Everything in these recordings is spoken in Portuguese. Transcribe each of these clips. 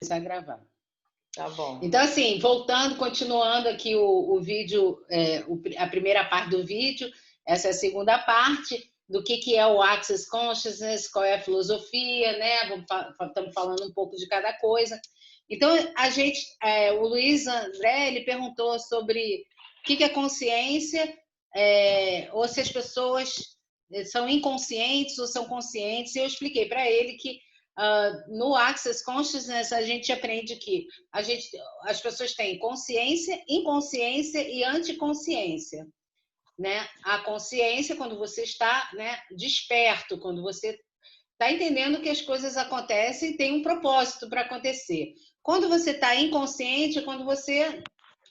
começar a gravar. Tá bom. Então, assim, voltando, continuando aqui o vídeo, a primeira parte do vídeo, essa é a segunda parte, do que é o Access Consciousness, qual é a filosofia, né? Estamos falando um pouco de cada coisa. Então, o Luiz André, ele perguntou sobre o que é consciência, ou se as pessoas são inconscientes ou são conscientes, e eu expliquei para ele que no Access Consciousness a gente aprende que as pessoas têm consciência, inconsciência e anticonsciência. Né? A consciência, quando você está, né, desperto, quando você está entendendo que as coisas acontecem e tem um propósito para acontecer. Quando você está inconsciente, é quando você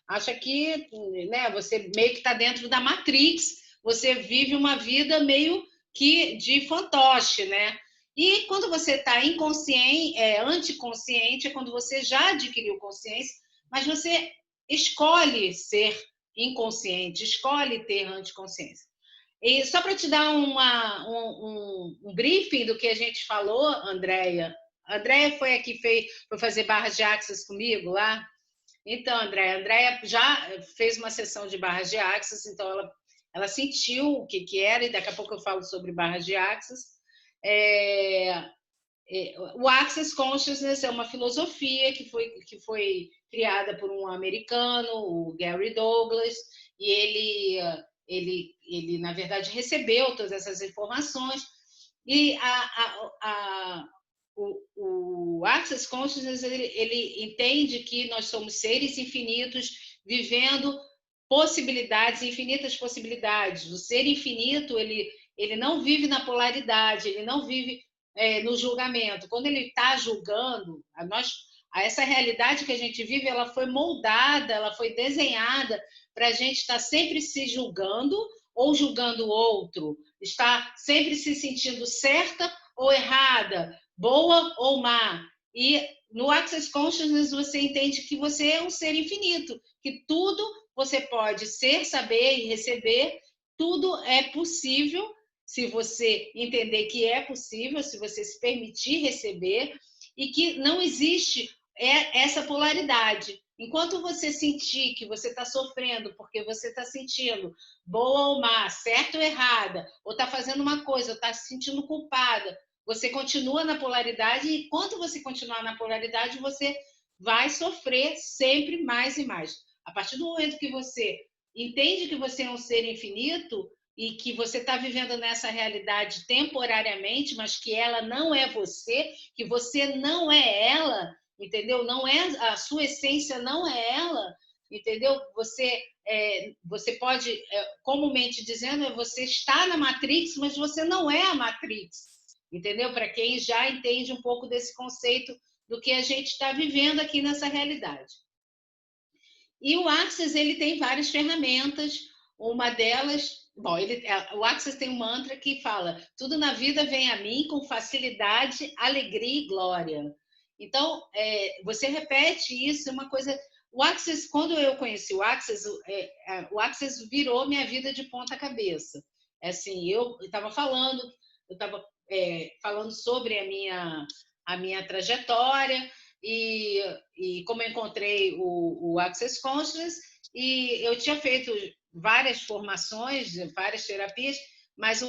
acha que, né, você meio que está dentro da Matrix, você vive uma vida meio que de fantoche, né? E quando você está inconsciente, anticonsciente, é quando você já adquiriu consciência, mas você escolhe ser inconsciente, escolhe ter anticonsciência. E só para te dar um briefing do que a gente falou, Andréia. Andréia foi aqui, foi fazer barras de Access comigo lá. Então, Andréia, a Andréia já fez uma sessão de barras de Access, então ela sentiu o que era, e daqui a pouco eu falo sobre barras de Access. O Access Consciousness é uma filosofia que foi criada por um americano, o Gary Douglas, e ele na verdade, recebeu todas essas informações, e o Access Consciousness ele entende que nós somos seres infinitos vivendo possibilidades, infinitas possibilidades. O ser infinito, ele não vive na polaridade, ele não vive no julgamento. Quando ele está julgando, essa realidade que a gente vive, ela foi moldada, ela foi desenhada para a gente estar sempre se julgando ou julgando o outro, estar sempre se sentindo certa ou errada, boa ou má. E no Access Consciousness você entende que você é um ser infinito, que tudo você pode ser, saber e receber, tudo é possível se você entender que é possível, se você se permitir receber, e que não existe essa polaridade. Enquanto você sentir que você está sofrendo porque você está sentindo boa ou má, certa ou errada, ou está fazendo uma coisa, ou está se sentindo culpada, você continua na polaridade, e enquanto você continuar na polaridade, você vai sofrer sempre mais e mais. A partir do momento que você entende que você é um ser infinito e que você está vivendo nessa realidade temporariamente, mas que ela não é você, que você não é ela, entendeu? Não é a sua essência, não é ela, entendeu? Você pode, comumente dizendo, você está na Matrix, mas você não é a Matrix, entendeu? Para quem já entende um pouco desse conceito do que a gente está vivendo aqui nessa realidade. E o Access, ele tem várias ferramentas, uma delas, o Access tem um mantra que fala: tudo na vida vem a mim com facilidade, alegria e glória. Então, você repete isso, é uma coisa. O Access, quando eu conheci o Access virou minha vida de ponta cabeça. Assim, eu estava falando sobre a minha trajetória, e como eu encontrei o Access Consciousness, e eu tinha feito várias formações, várias terapias, mas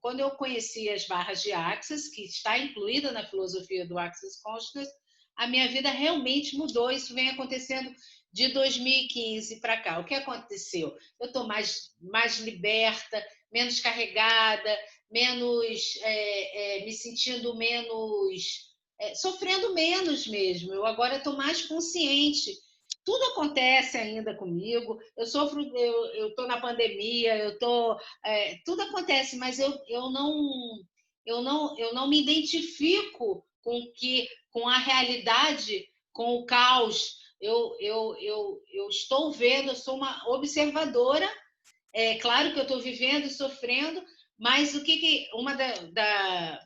quando eu conheci as barras de Access, que está incluída na filosofia do Access Consciousness, a minha vida realmente mudou. Isso vem acontecendo de 2015 para cá. O que aconteceu? Eu estou mais liberta, menos carregada, me sentindo menos, sofrendo menos mesmo. Eu agora estou mais consciente. Tudo acontece ainda comigo. Eu sofro, eu estou na pandemia, tudo acontece, mas eu não me identifico com a realidade, com o caos. Eu estou vendo, eu sou uma observadora. É claro que eu estou vivendo e sofrendo, mas uma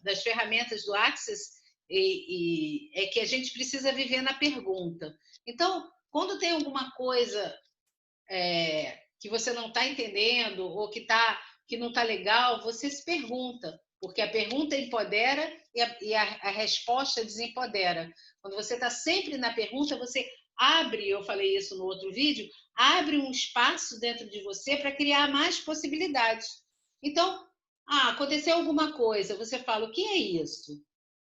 das ferramentas do Access é que a gente precisa viver na pergunta. Então, quando tem alguma coisa que você não está entendendo ou que não está legal, você se pergunta: porque a pergunta empodera e a resposta desempodera. Quando você está sempre na pergunta, você abre, eu falei isso no outro vídeo, abre um espaço dentro de você para criar mais possibilidades. Então, aconteceu alguma coisa, você fala, o que é isso?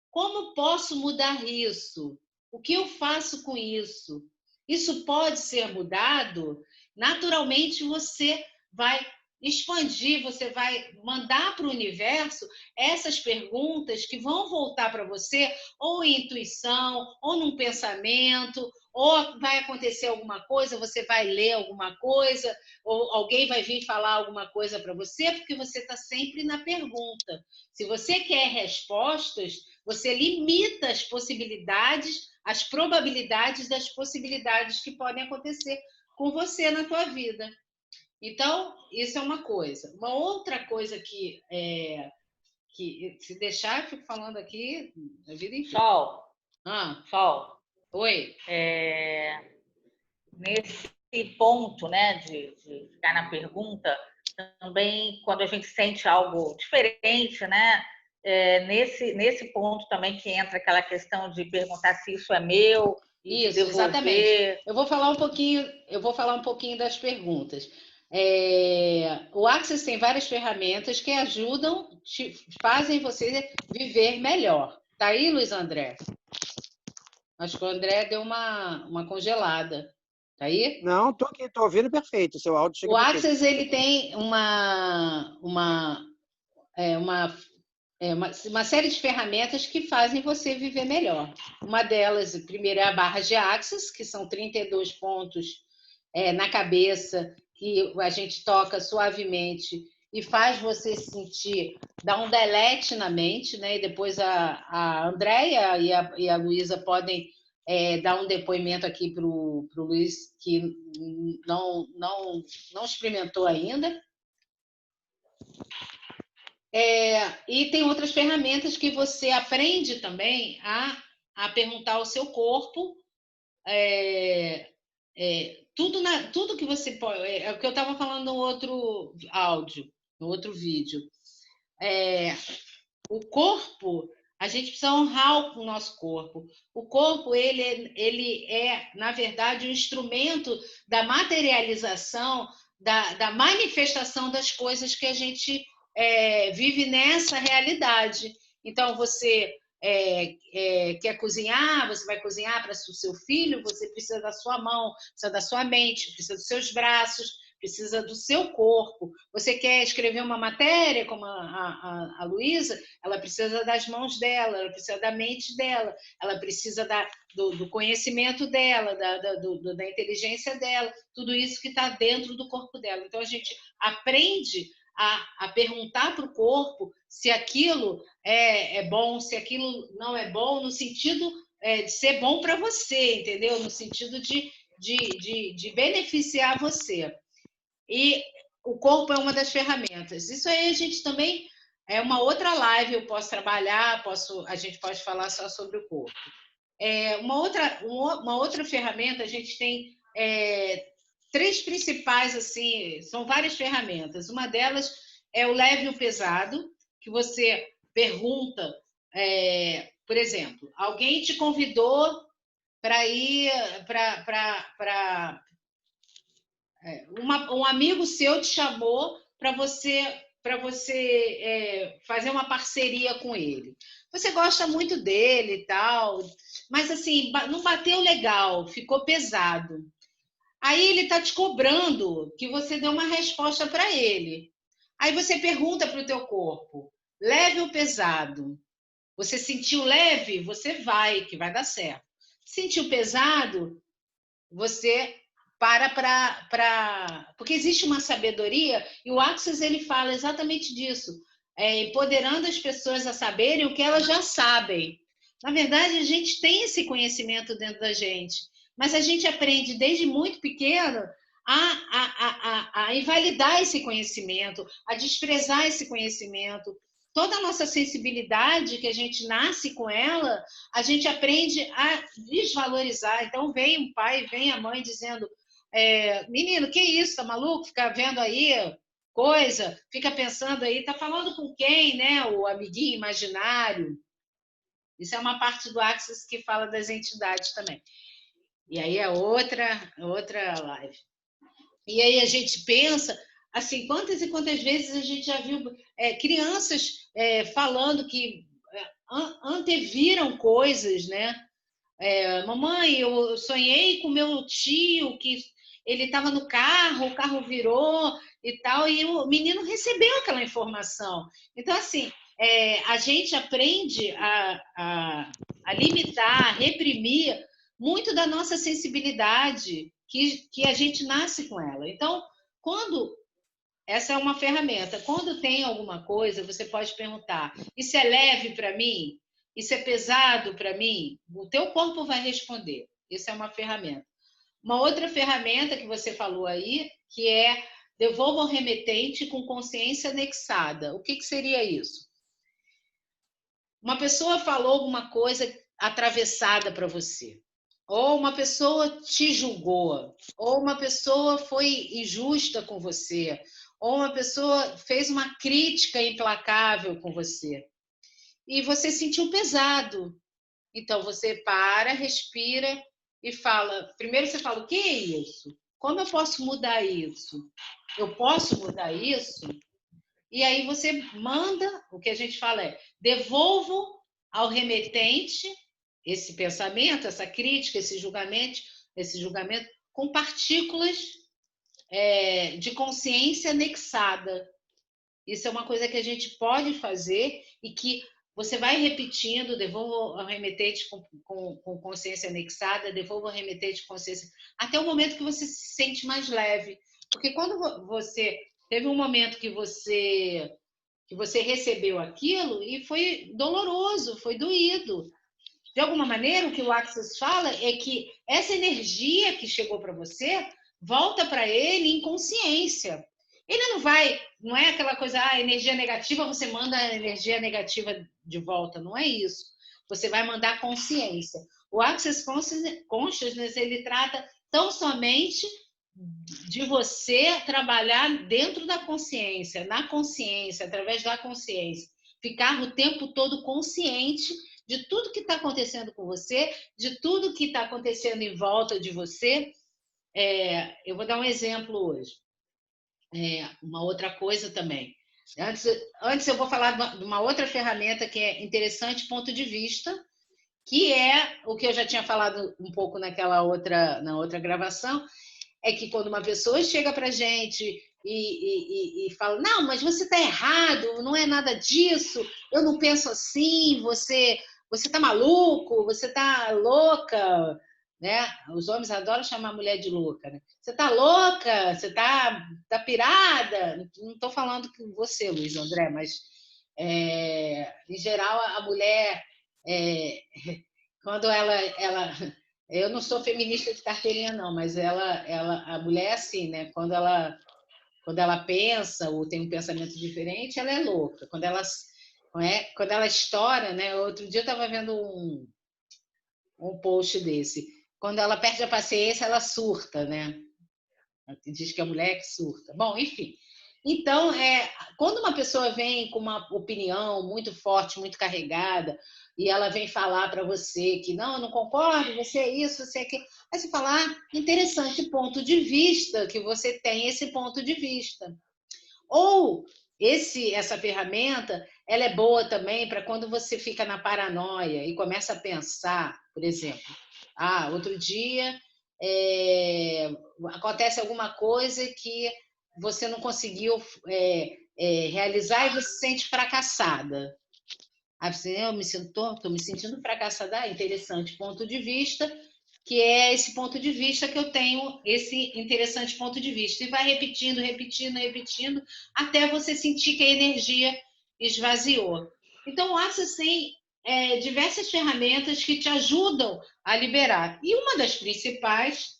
Como posso mudar isso? O que eu faço com isso? Isso pode ser mudado? Naturalmente, você vai expandir, você vai mandar para o universo essas perguntas que vão voltar para você, ou em intuição, ou num pensamento, ou vai acontecer alguma coisa, você vai ler alguma coisa, ou alguém vai vir falar alguma coisa para você, porque você está sempre na pergunta. Se você quer respostas, você limita as possibilidades, as probabilidades das possibilidades que podem acontecer com você na tua vida. Então, isso é uma coisa. Uma outra coisa que se deixar, eu fico falando aqui a vida inteira. Sol. Oi. Nesse ponto, né, de ficar na pergunta, também quando a gente sente algo diferente, né, nesse ponto também que entra aquela questão de perguntar se isso é meu e isso, de devolver. Exatamente. Eu vou falar um pouquinho das perguntas. O Access tem várias ferramentas que ajudam, fazem você viver melhor. Tá aí, Luiz André? Acho que o André deu uma congelada. Tá aí? Não, tô aqui, tô ouvindo perfeito. Seu áudio chega O perfeito. Access, ele tem uma série de ferramentas que fazem você viver melhor. Uma delas, primeiro, é a barra de Access, que são 32 pontos na cabeça, que a gente toca suavemente e faz você sentir, dá um delete na mente, né? E depois a Andréia e a Luísa podem dar um depoimento aqui para o Luiz, que não experimentou ainda. E tem outras ferramentas que você aprende também a perguntar ao seu corpo. Tudo que você pode. É o que eu estava falando no outro áudio, no outro vídeo. O corpo, a gente precisa honrar o nosso corpo. O corpo, ele é, na verdade, um instrumento da materialização, da manifestação das coisas que a gente vive nessa realidade. Então, você quer cozinhar, você vai cozinhar para o seu filho, você precisa da sua mão, precisa da sua mente, precisa dos seus braços, precisa do seu corpo. Você quer escrever uma matéria, como a Luísa, ela precisa das mãos dela, ela precisa da mente dela, ela precisa do conhecimento dela, da inteligência dela, tudo isso que está dentro do corpo dela. Então, a gente aprende a perguntar para o corpo se aquilo é bom, se aquilo não é bom, no sentido de ser bom para você, entendeu? No sentido de beneficiar você. E o corpo é uma das ferramentas. Isso aí a gente também é uma outra live, eu posso trabalhar, a gente pode falar só sobre o corpo. Uma outra ferramenta, a gente tem três principais, assim, são várias ferramentas. Uma delas é o leve e o pesado, que você pergunta, por exemplo, alguém te convidou para ir para um amigo seu te chamou para você fazer uma parceria com ele. Você gosta muito dele e tal, mas assim, não bateu legal, ficou pesado. Aí ele está te cobrando que você dê uma resposta para ele. Aí você pergunta para o teu corpo, leve ou pesado? Você sentiu leve? Você vai, que vai dar certo. Sentiu pesado? Você porque existe uma sabedoria, e o Access ele fala exatamente disso, empoderando as pessoas a saberem o que elas já sabem. Na verdade, a gente tem esse conhecimento dentro da gente, mas a gente aprende desde muito pequeno a invalidar esse conhecimento, a desprezar esse conhecimento. Toda a nossa sensibilidade, que a gente nasce com ela, a gente aprende a desvalorizar. Então, vem o pai, vem a mãe dizendo: menino, que isso, tá maluco? Ficar vendo aí coisa, fica pensando aí, está falando com quem, né? O amiguinho imaginário. Isso é uma parte do Axis que fala das entidades também. E aí é outra live. E aí a gente pensa, assim, quantas e quantas vezes a gente já viu crianças falando que anteviram coisas, né? Mamãe, eu sonhei com meu tio que ele estava no carro, o carro virou e tal, e o menino recebeu aquela informação. Então, assim, a gente aprende a limitar, a reprimir muito da nossa sensibilidade, que a gente nasce com ela. Então, essa é uma ferramenta. Quando tem alguma coisa, você pode perguntar: isso é leve para mim? Isso é pesado para mim? O teu corpo vai responder. Isso é uma ferramenta. Uma outra ferramenta que você falou aí, que é devolva o remetente com consciência anexada. O que seria isso? Uma pessoa falou alguma coisa atravessada para você, ou uma pessoa te julgou, ou uma pessoa foi injusta com você, ou uma pessoa fez uma crítica implacável com você, e você sentiu pesado. Então, você para, respira e fala... Primeiro você fala, o que é isso? Como eu posso mudar isso? Eu posso mudar isso? E aí você manda, o que a gente fala devolvo ao remetente esse pensamento, essa crítica, esse julgamento com partículas de consciência anexada. Isso é uma coisa que a gente pode fazer e que você vai repetindo, devolva ao remetente com consciência anexada, devolva ao remetente com consciência, até o momento que você se sente mais leve. Porque quando você teve um momento que você recebeu aquilo e foi doloroso, foi doído. De alguma maneira, o que o Axis fala é que essa energia que chegou para você volta para ele em consciência. Ele não é aquela coisa, energia negativa, você manda a energia negativa de volta, não é isso. Você vai mandar consciência. O Access Consciousness, ele trata tão somente de você trabalhar dentro da consciência, na consciência, através da consciência. Ficar o tempo todo consciente de tudo que está acontecendo com você, de tudo que está acontecendo em volta de você. Eu vou dar um exemplo hoje. Uma outra coisa também. Antes eu vou falar de uma outra ferramenta que é interessante, ponto de vista, que é o que eu já tinha falado um pouco na outra gravação, é que quando uma pessoa chega para a gente e fala, não, mas você está errado, não é nada disso, eu não penso assim, você está maluco, você está louca, né? Os homens adoram chamar a mulher de louca, né? Você está louca, você está pirada. Não estou falando com você, Luiz André, mas em geral a mulher, quando ela eu não sou feminista de carteirinha, não, mas a mulher é assim, né? Quando ela pensa ou tem um pensamento diferente, ela é louca. Quando ela estoura, né? Outro dia eu estava vendo um post desse. Quando ela perde a paciência, ela surta, né? Diz que a mulher que surta. Bom, enfim. Então, quando uma pessoa vem com uma opinião muito forte, muito carregada, e ela vem falar para você que não, eu não concordo, você é isso, você é aquilo. Aí você fala, interessante ponto de vista, que você tem esse ponto de vista. Ou essa ferramenta, ela é boa também para quando você fica na paranoia e começa a pensar, por exemplo, outro dia acontece alguma coisa que você não conseguiu realizar e você se sente fracassada. Aí você, estou me sentindo fracassada. Interessante ponto de vista, que é esse ponto de vista que eu tenho, esse interessante ponto de vista. E vai repetindo, repetindo, repetindo, até você sentir que a energia esvaziou. Então, o Access tem diversas ferramentas que te ajudam a liberar. E uma das principais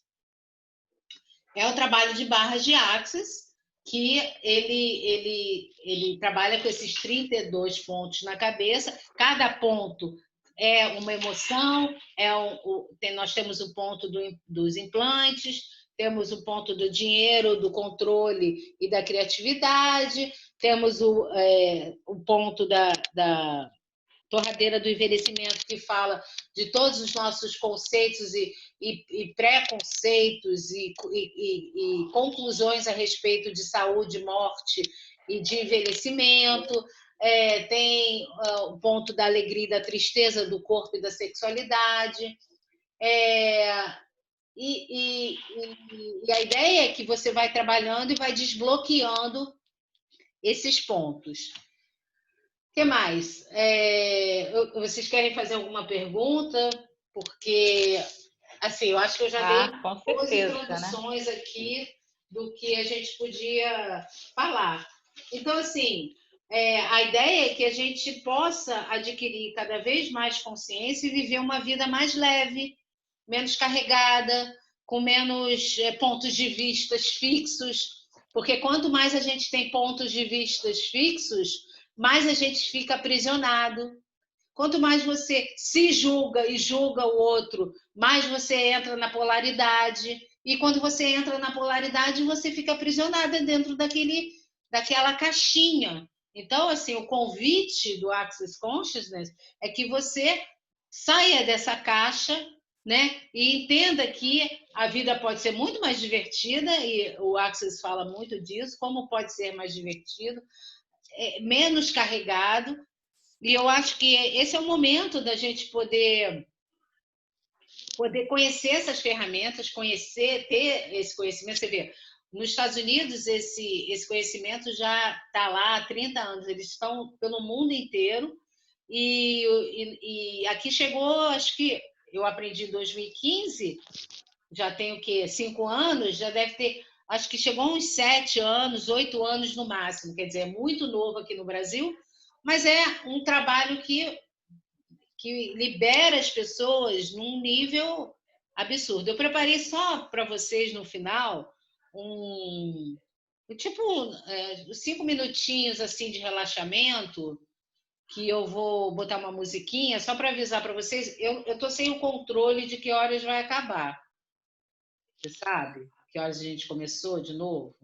é o trabalho de barras de Access, que ele trabalha com esses 32 pontos na cabeça. Cada ponto é uma emoção, nós temos o ponto dos implantes, temos o ponto do dinheiro, do controle e da criatividade, temos o ponto da torradeira do envelhecimento, que fala de todos os nossos conceitos e preconceitos e conclusões a respeito de saúde, morte e de envelhecimento. Tem o ponto da alegria e da tristeza, do corpo e da sexualidade. E a ideia é que você vai trabalhando e vai desbloqueando esses pontos. O que mais? Vocês querem fazer alguma pergunta? Porque, assim, eu acho que eu já dei com boas certeza, introduções, né? aqui do que a gente podia falar. Então, assim, a ideia é que a gente possa adquirir cada vez mais consciência e viver uma vida mais leve, menos carregada, com menos pontos de vista fixos, porque quanto mais a gente tem pontos de vista fixos, mais a gente fica aprisionado. Quanto mais você se julga e julga o outro, mais você entra na polaridade. E quando você entra na polaridade, você fica aprisionada dentro daquela caixinha. Então, assim, o convite do Access Consciousness é que você saia dessa caixa, né? E entenda que a vida pode ser muito mais divertida, e o Access fala muito disso, como pode ser mais divertido, menos carregado. E eu acho que esse é o momento da gente poder conhecer essas ferramentas, ter esse conhecimento. Você vê, nos Estados Unidos, esse conhecimento já está lá há 30 anos, eles estão pelo mundo inteiro, e aqui chegou, acho que eu aprendi em 2015, já tem o quê? 5 anos, já deve ter, acho que chegou uns 7 anos, 8 anos no máximo, quer dizer, é muito novo aqui no Brasil, mas é um trabalho que libera as pessoas num nível absurdo. Eu preparei só para vocês no final tipo 5 minutinhos assim de relaxamento, que eu vou botar uma musiquinha só para avisar para vocês. Eu estou sem o controle de que horas vai acabar. Você sabe? Que horas a gente começou de novo?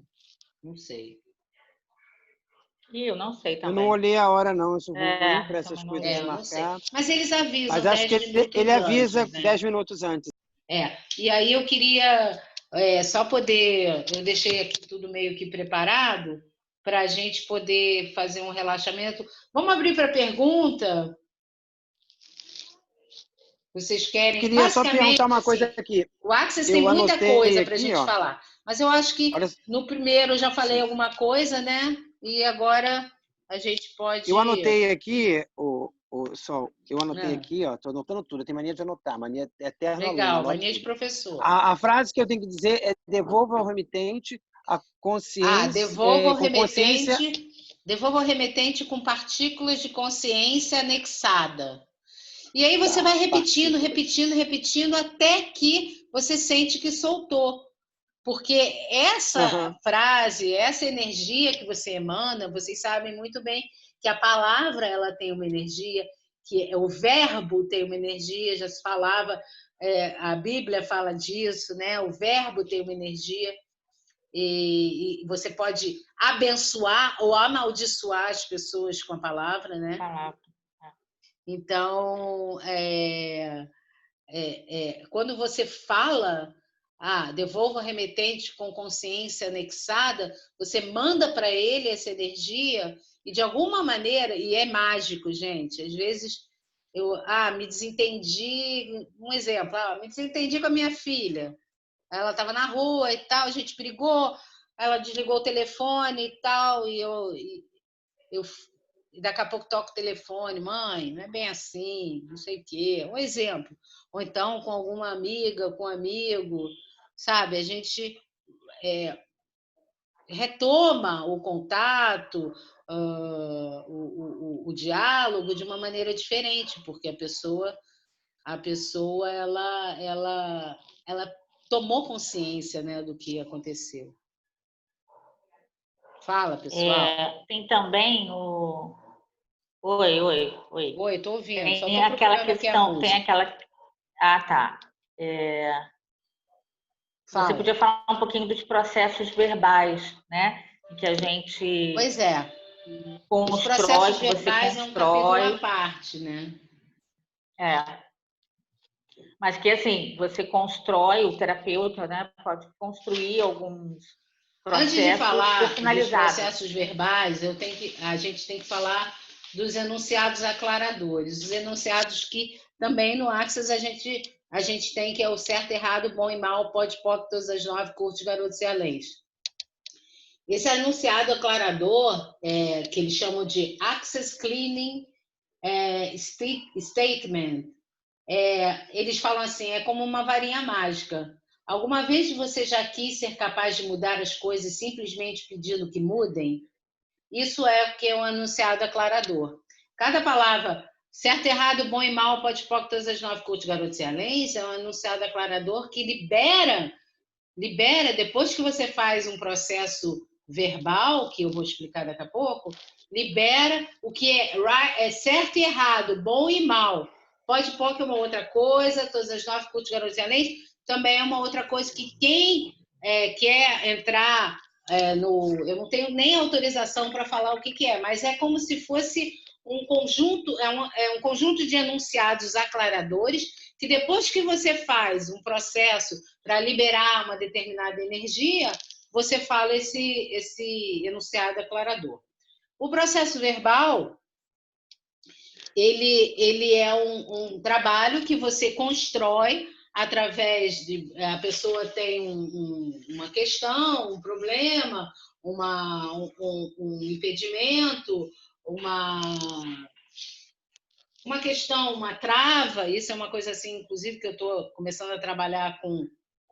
Não sei. Eu não sei Eu não também. olhei a hora, não. Eu sou ruim para essas Também não coisas de olhei. Não sei. marcar. Mas eles avisam Mas acho 10 que minutos ele avisa antes, né? 10 minutos antes. E aí eu queria só poder... Eu deixei aqui tudo meio que preparado para a gente poder fazer um relaxamento. Vamos abrir para pergunta? Vocês querem... Queria só Basicamente, perguntar uma coisa assim, aqui. o Access tem Eu muita anotei coisa para a aqui, gente ó. falar. Mas eu acho que Olha, no primeiro eu já falei sim. alguma coisa, né? E agora a gente pode... Eu anotei aqui, Sol, eu anotei Ah, aqui, ó. Estou anotando tudo. Eu tenho mania de anotar, mania eterna aluna, legal, anoto mania de tudo. professor. A frase que eu tenho que dizer é: devolva ao remetente a consciência, com consciência. Devolva ao remetente com partículas de consciência anexada. E aí você Tá, vai repetindo, partículas. repetindo, repetindo, até que você sente que soltou. Porque essa frase, essa energia que você emana, vocês sabem muito bem que a palavra ela tem uma energia, que o verbo tem uma energia, já se falava, a Bíblia fala disso, né? O verbo tem uma energia. E você pode abençoar ou amaldiçoar as pessoas com a palavra, né? Palavra. Então, quando você fala, devolva o remetente com consciência anexada, você manda para ele essa energia e de alguma maneira, e é mágico, gente, às vezes eu me desentendi, um exemplo, me desentendi com a minha filha, ela estava na rua e tal, a gente brigou, ela desligou o telefone e tal, e daqui a pouco toca o telefone, mãe, não é bem assim, não sei o quê, um exemplo. Ou então com alguma amiga, com um amigo, sabe? A gente retoma o contato, o diálogo de uma maneira diferente, porque a pessoa ela tomou consciência, né, do que aconteceu. Fala, pessoal. Tem também o... Oi. Oi, estou ouvindo, só Tem estou aquela procurando aqui a questão, tem música. aquela... Ah, tá. Você podia falar um pouquinho dos processos verbais, né? Em que a gente... Pois é. Constrói, os processos que você verbais constrói. É um capítulo à parte, né? Mas que, assim, você constrói, o terapeuta, né? Pode construir alguns processos. Antes de falar dos processos verbais, a gente tem que falar dos enunciados aclaradores. Os enunciados que também no Access a gente tem, que é o certo, errado, bom e mal, pode, todas as 9, curtos, garotos e aléns. Esse enunciado aclarador, que eles chamam de Access Cleaning Statement, eles falam assim, é como uma varinha mágica. Alguma vez você já quis ser capaz de mudar as coisas simplesmente pedindo que mudem? Isso é o que é um enunciado aclarador. Cada palavra, certo, errado, bom e mal, pode, todas as 9, curtos, garotos e aléns, é um enunciado aclarador que libera, depois que você faz um processo verbal, que eu vou explicar daqui a pouco, libera o que é certo e errado, bom e mal. Pode pôr que é uma outra coisa, todas as 9, curtos, garotos e aléns, também é uma outra coisa que quem quer entrar eu não tenho nem autorização para falar o que é, mas é como se fosse um conjunto, um conjunto de enunciados aclaradores que depois que você faz um processo para liberar uma determinada energia, você fala esse enunciado aclarador. O processo verbal, ele é um trabalho que você constrói através de... A pessoa tem uma questão, um problema, um impedimento, uma questão, uma trava. Isso é uma coisa assim, inclusive, que eu estou começando a trabalhar com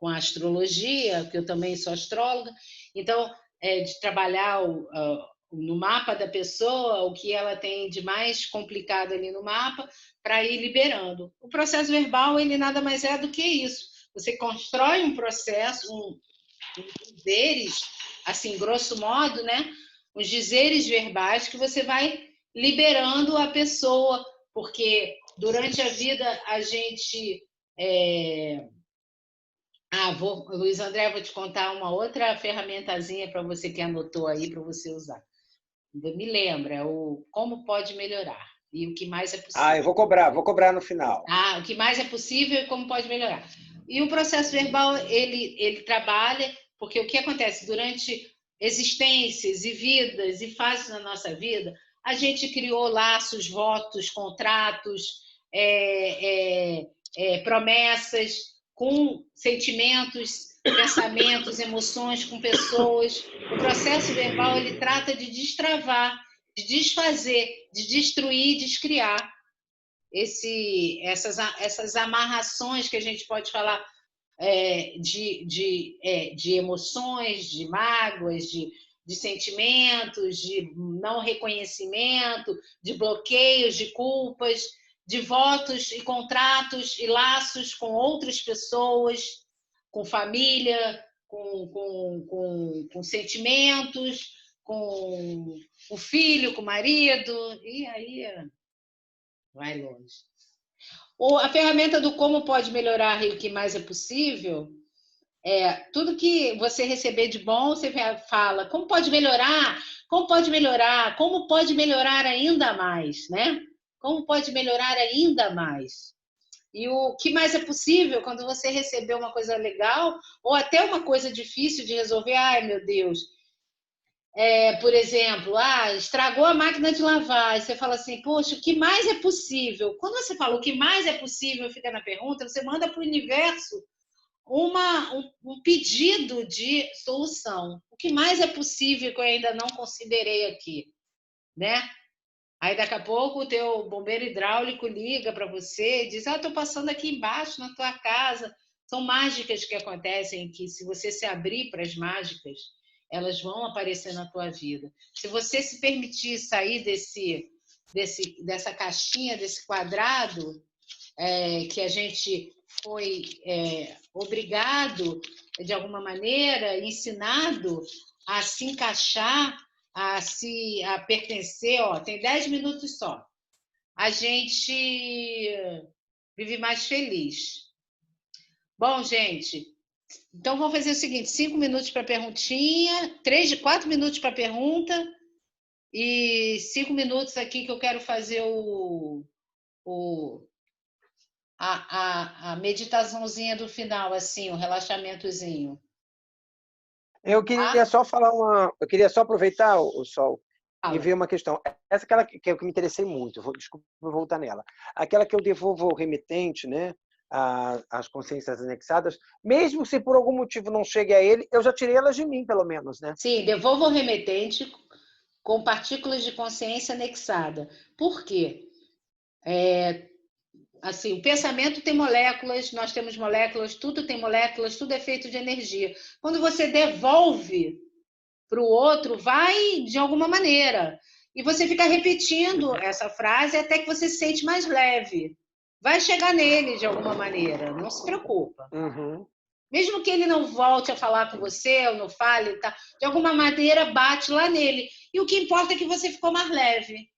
a astrologia, que eu também sou astróloga. Então, de trabalhar no mapa da pessoa, o que ela tem de mais complicado ali no mapa, para ir liberando. O processo verbal, ele nada mais é do que isso. Você constrói um processo, dizeres, assim, grosso modo, né? Os dizeres verbais que você vai liberando a pessoa, porque durante a vida a gente... Luiz André, vou te contar uma outra ferramentazinha para você que anotou aí, para você usar. Me lembra, o como pode melhorar e o que mais é possível. Eu vou cobrar no final. O que mais é possível e como pode melhorar. E o processo verbal, ele trabalha, porque o que acontece durante existências e vidas e fases na nossa vida, a gente criou laços, votos, contratos, promessas com sentimentos, pensamentos, emoções, com pessoas. O processo verbal, ele trata de destravar, de desfazer, de destruir, descriar essas amarrações que a gente pode falar de emoções, de mágoas, de sentimentos, de não reconhecimento, de bloqueios, de culpas, de votos e contratos e laços com outras pessoas, com família, com sentimentos, com o filho, com o marido, e aí vai longe. A ferramenta do como pode melhorar e o que mais é possível, tudo que você receber de bom, você fala, como pode melhorar? Como pode melhorar? Como pode melhorar ainda mais, né? Como pode melhorar ainda mais? E o que mais é possível quando você receber uma coisa legal ou até uma coisa difícil de resolver? Ai, meu Deus! Por exemplo, estragou a máquina de lavar. E você fala assim, poxa, o que mais é possível? Quando você fala o que mais é possível, fica na pergunta, você manda para o universo um pedido de solução. O que mais é possível que eu ainda não considerei aqui, né? Aí, daqui a pouco, o teu bombeiro hidráulico liga para você e diz, estou passando aqui embaixo na tua casa. São mágicas que acontecem que, se você se abrir para as mágicas, elas vão aparecer na tua vida. Se você se permitir sair dessa caixinha, desse quadrado, que a gente foi obrigado, de alguma maneira, ensinado a se encaixar, a pertencer, tem 10 minutos só. A gente vive mais feliz. Bom, gente, Então, vamos fazer o seguinte, 5 minutos para perguntinha, 4 minutos para pergunta e 5 minutos aqui que eu quero fazer a meditaçãozinha do final, assim, o relaxamentozinho. Eu queria só eu queria só aproveitar, o Sol, e ver uma questão. Essa aquela que eu me interessei muito, desculpa, vou voltar nela. Aquela que eu devolvo ao remitente, né? As consciências anexadas, mesmo se por algum motivo não chegue a ele, eu já tirei elas de mim, pelo menos, né? Sim, devolvo ao remetente com partículas de consciência anexada. Por quê? Assim, o pensamento tem moléculas, nós temos moléculas, tudo tem moléculas, tudo é feito de energia. Quando você devolve para o outro, vai de alguma maneira. E você fica repetindo essa frase até que você se sente mais leve. Vai chegar nele de alguma maneira, não se preocupa. Uhum. Mesmo que ele não volte a falar com você, ou não fale, tá? De alguma maneira bate lá nele. E o que importa é que você ficou mais leve.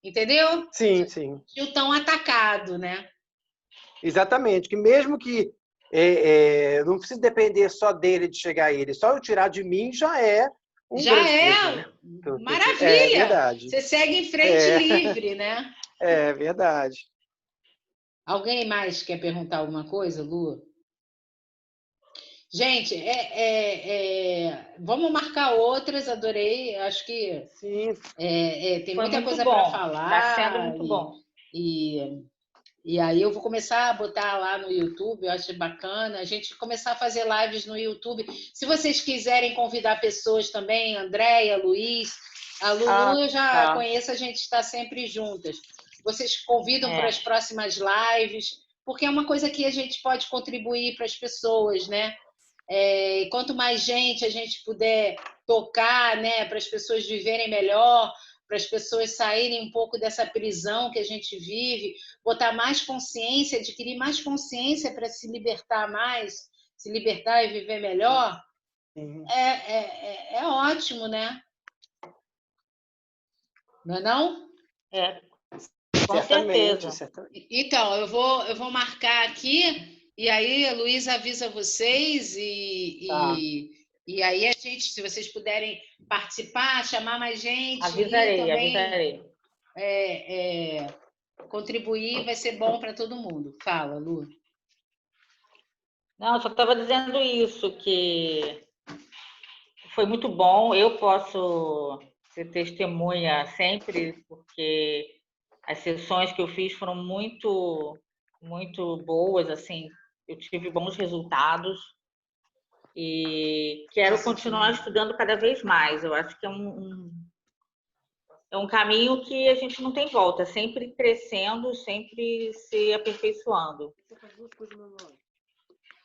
Entendeu? Sim, sim. E o tão atacado, né? Exatamente. Que mesmo que não precisa depender só dele de chegar a ele, só eu tirar de mim já é um Já grande é peso, né? maravilha. É verdade. Você segue em frente livre, né? É verdade. Alguém mais quer perguntar alguma coisa, Lu? Gente, vamos marcar outras, adorei. Acho que Sim. tem Foi muita muito coisa para bom. falar. Está sendo muito bom. E aí eu vou começar a botar lá no YouTube, eu acho bacana a gente começar a fazer lives no YouTube. Se vocês quiserem convidar pessoas também, Andréia, Luiz, a Lulu eu já conheço, a gente está sempre juntas. Vocês convidam para as próximas lives, porque é uma coisa que a gente pode contribuir para as pessoas, né? Quanto mais gente a gente puder tocar, né, para as pessoas viverem melhor, para as pessoas saírem um pouco dessa prisão que a gente vive, botar mais consciência, adquirir mais consciência para se libertar mais, se libertar e viver melhor, é ótimo, né? Não é não? Com certeza. Certamente. Então, eu vou marcar aqui, e aí a Luísa avisa vocês, e aí a gente, se vocês puderem participar, chamar mais gente, avisarei, também contribuir, vai ser bom para todo mundo. Fala, Lu. Não, eu só estava dizendo isso, que foi muito bom. Eu posso ser testemunha sempre, porque as sessões que eu fiz foram muito, muito boas, assim, eu tive bons resultados e quero continuar estudando cada vez mais. Eu acho que é um caminho que a gente não tem volta, sempre crescendo, sempre se aperfeiçoando.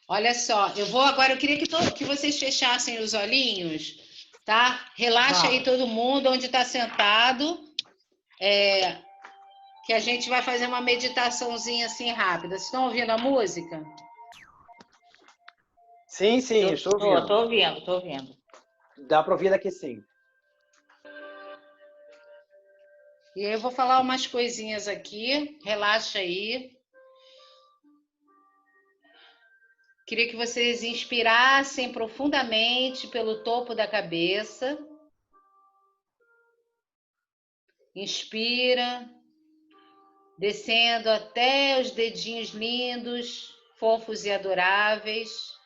Olha só, eu queria que vocês fechassem os olhinhos, tá? Relaxa aí todo mundo onde está sentado, que a gente vai fazer uma meditaçãozinha assim rápida. Vocês estão ouvindo a música? Sim, estou ouvindo. Estou ouvindo. Dá para ouvir daqui sim. E aí eu vou falar umas coisinhas aqui, relaxa aí. Queria que vocês inspirassem profundamente pelo topo da cabeça. Inspira, descendo até os dedinhos lindos, fofos e adoráveis.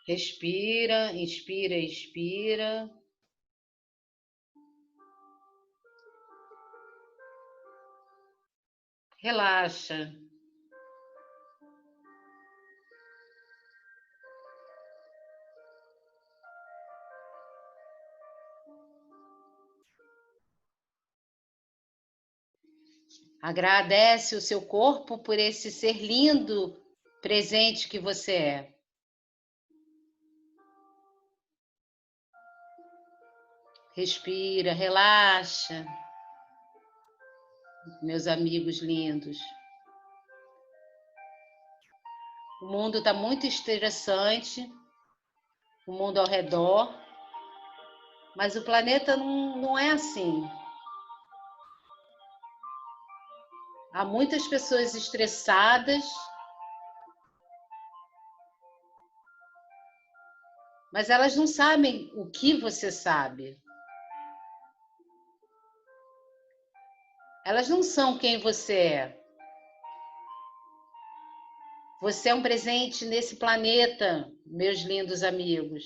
Respira, inspira, expira. Relaxa. Agradece o seu corpo por esse ser lindo presente que você é. Respira, relaxa. Meus amigos lindos. O mundo está muito estressante, o mundo ao redor, mas o planeta não é assim. Há muitas pessoas estressadas, mas elas não sabem o que você sabe. Elas não são quem você é. Você é um presente nesse planeta, meus lindos amigos.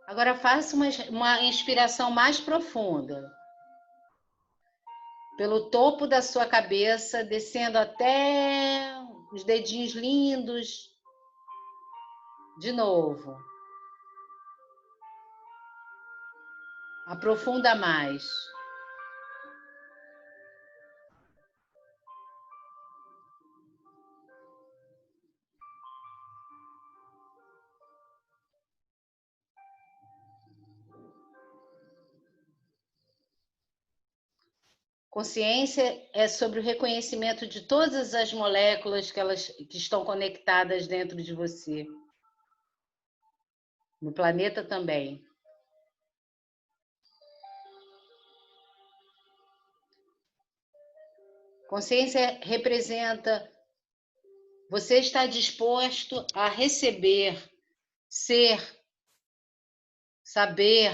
Agora faça uma inspiração mais profunda. Pelo topo da sua cabeça, descendo até os dedinhos lindos. De novo. Aprofunda mais. Consciência é sobre o reconhecimento de todas as moléculas que estão conectadas dentro de você. No planeta também. Consciência representa você estar disposto a receber, ser, saber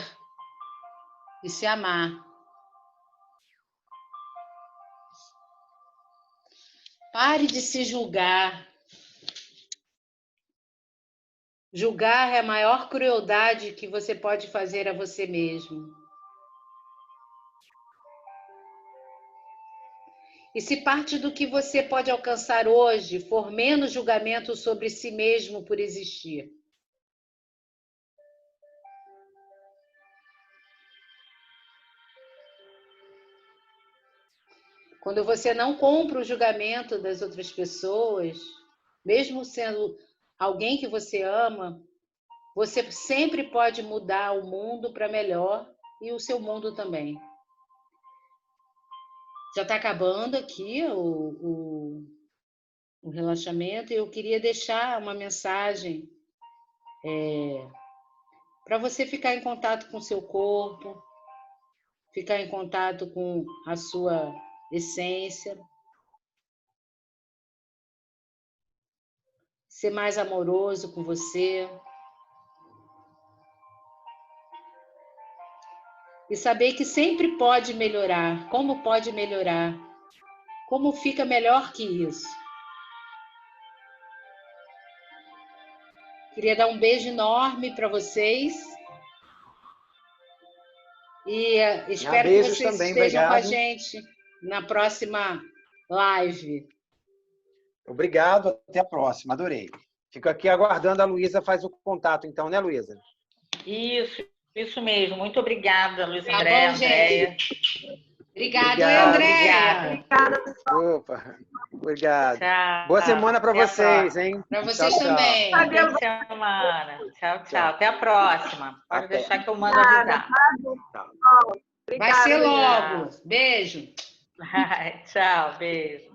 e se amar. Pare de se julgar. Julgar é a maior crueldade que você pode fazer a você mesmo. E se parte do que você pode alcançar hoje for menos julgamento sobre si mesmo por existir? Quando você não compra o julgamento das outras pessoas, mesmo sendo alguém que você ama, você sempre pode mudar o mundo para melhor e o seu mundo também. Já está acabando aqui o relaxamento e eu queria deixar uma mensagem para você ficar em contato com o seu corpo, ficar em contato com a sua essência, ser mais amoroso com você e saber que sempre pode melhorar. Como pode melhorar? Como fica melhor que isso? Queria dar um beijo enorme para vocês e espero que vocês também, estejam com a obrigado. gente na próxima live. Obrigado, até a próxima, adorei. Fico aqui aguardando, a Luísa faz o contato então, né, Luísa? Isso mesmo. Muito obrigada, Luiz Tá André, bom, Andréia. Obrigado, Obrigado. Andréia. Opa, obrigado. Tchau. Boa semana para vocês, hein? Para vocês Tchau, tchau. também. Boa semana. Tchau, tchau. Até a próxima. Pode Até. deixar que eu mando avisar. Vai ser logo. Beijo. Tchau, beijo.